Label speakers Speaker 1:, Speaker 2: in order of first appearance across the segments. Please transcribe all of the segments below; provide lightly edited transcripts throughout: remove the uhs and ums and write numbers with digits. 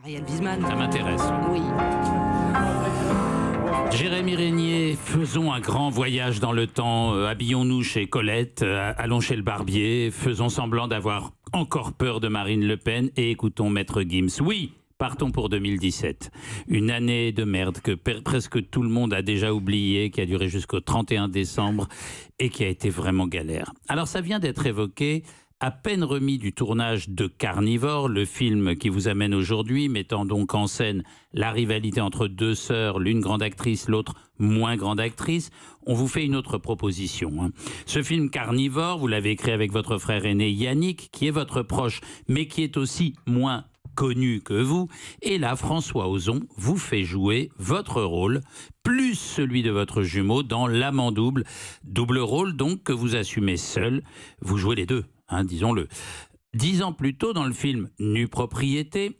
Speaker 1: Ariel Wiesman.
Speaker 2: Ça m'intéresse.
Speaker 1: Oui.
Speaker 2: Jérémy Régnier, faisons un grand voyage dans le temps, habillons-nous chez Colette, allons chez le barbier, faisons semblant d'avoir encore peur de Marine Le Pen et écoutons Maître Gims. Oui, partons pour 2017. Une année de merde que presque tout le monde a déjà oublié, qui a duré jusqu'au 31 décembre et qui a été vraiment galère. Alors ça vient d'être évoqué. À peine remis du tournage de Carnivore, le film qui vous amène aujourd'hui, mettant donc en scène la rivalité entre deux sœurs, l'une grande actrice, l'autre moins grande actrice, on vous fait une autre proposition. Ce film Carnivore, vous l'avez écrit avec votre frère aîné Yannick, qui est votre proche, mais qui est aussi moins connu que vous. Et là, François Ozon vous fait jouer votre rôle, plus celui de votre jumeau, dans L'Amant double. Double rôle donc que vous assumez seul. Vous jouez les deux. Disons-le. 10 ans plus tôt, dans le film Nue Propriété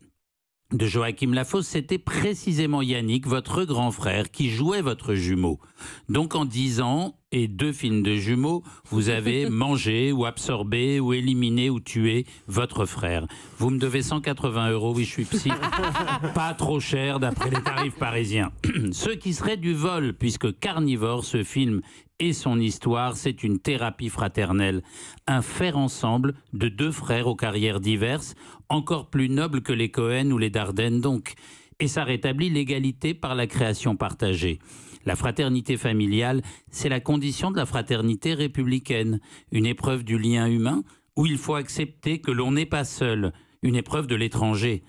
Speaker 2: de Joachim Lafosse, c'était précisément Yannick, votre grand frère, qui jouait votre jumeau. Donc en 10 ans et 2 films de jumeaux, vous avez mangé ou absorbé ou éliminé ou tué votre frère. Vous me devez 180 €, oui je suis psy. Pas trop cher d'après les tarifs parisiens. Ce qui serait du vol, puisque Carnivore, ce film et son histoire, c'est une thérapie fraternelle. Un faire ensemble de 2 frères aux carrières diverses, encore plus nobles que les Cohen ou les Dardenne donc. Et ça rétablit l'égalité par la création partagée. La fraternité familiale, c'est la condition de la fraternité républicaine. Une épreuve du lien humain où il faut accepter que l'on n'est pas seul. Une épreuve de l'étranger.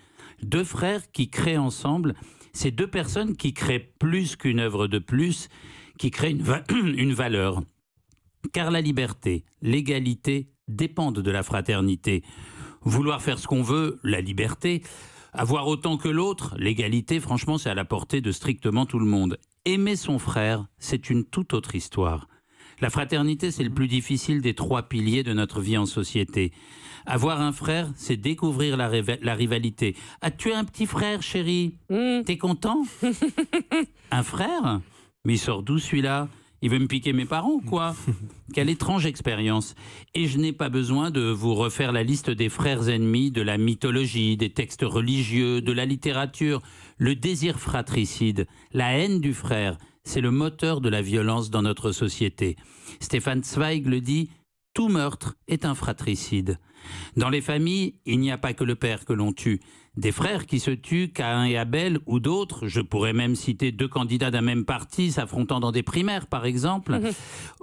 Speaker 2: 2 frères qui créent ensemble, c'est 2 personnes qui créent plus qu'une œuvre de plus, qui créent une valeur. Car la liberté, l'égalité dépendent de la fraternité. Vouloir faire ce qu'on veut, la liberté. Avoir autant que l'autre, l'égalité, franchement, c'est à la portée de strictement tout le monde. Aimer son frère, c'est une toute autre histoire. La fraternité, c'est le plus difficile des 3 piliers de notre vie en société. Avoir un frère, c'est découvrir la rivalité. As-tu un petit frère, chérie? T'es content? Un frère? Mais il sort d'où celui-là? Il veut me piquer mes parents ou quoi? Quelle étrange expérience. Et je n'ai pas besoin de vous refaire la liste des frères ennemis, de la mythologie, des textes religieux, de la littérature. Le désir fratricide, la haine du frère, c'est le moteur de la violence dans notre société. Stéphane Zweig le dit, tout meurtre est un fratricide. Dans les familles, il n'y a pas que le père que l'on tue. Des frères qui se tuent, Caïn et Abel, ou d'autres, je pourrais même citer 2 candidats d'un même parti s'affrontant dans des primaires, par exemple,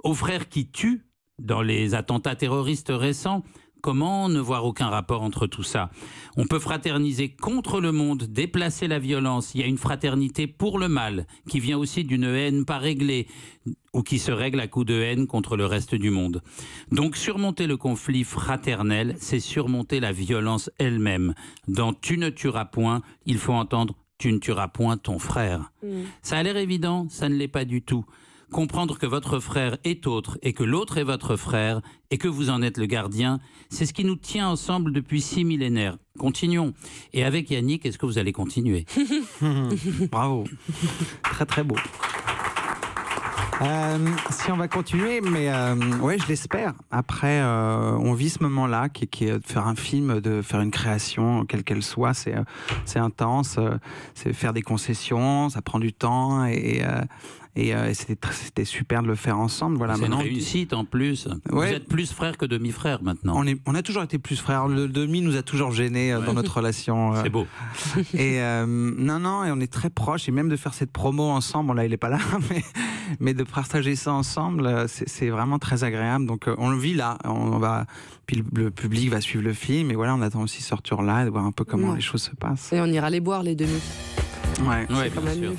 Speaker 2: aux frères qui tuent dans les attentats terroristes récents. Comment ne voir aucun rapport entre tout ça? On peut fraterniser contre le monde, déplacer la violence. Il y a une fraternité pour le mal, qui vient aussi d'une haine pas réglée, ou qui se règle à coups de haine contre le reste du monde. Donc surmonter le conflit fraternel, c'est surmonter la violence elle-même. Dans « Tu ne tueras point », il faut entendre « Tu ne tueras point ton frère ». Ça a l'air évident, ça ne l'est pas du tout. Comprendre que votre frère est autre et que l'autre est votre frère et que vous en êtes le gardien, c'est ce qui nous tient ensemble depuis 6 millénaires. Continuons. Et avec Yannick, est-ce que vous allez continuer?
Speaker 3: Bravo. Très très beau. Si on va continuer, mais ouais, je l'espère. Après, on vit ce moment-là qui est de faire un film, de faire une création, quelle qu'elle soit, c'est intense, c'est faire des concessions, ça prend du temps et c'était super de le faire ensemble. Voilà,
Speaker 2: c'est une réussite en plus. Ouais. Vous êtes plus frère que demi-frère maintenant.
Speaker 3: On a toujours été plus frères. Le demi nous a toujours gênés dans notre relation.
Speaker 2: C'est beau.
Speaker 3: Et non, et on est très proches. Et même de faire cette promo ensemble, là il est pas là, mais de partager ça ensemble, c'est vraiment très agréable. Donc on le vit là. Puis le public va suivre le film. Et voilà, on attend aussi ce retour là, de voir un peu comment les choses se passent.
Speaker 1: Et on ira les boire les demi.
Speaker 3: Ouais,
Speaker 2: bien sûr.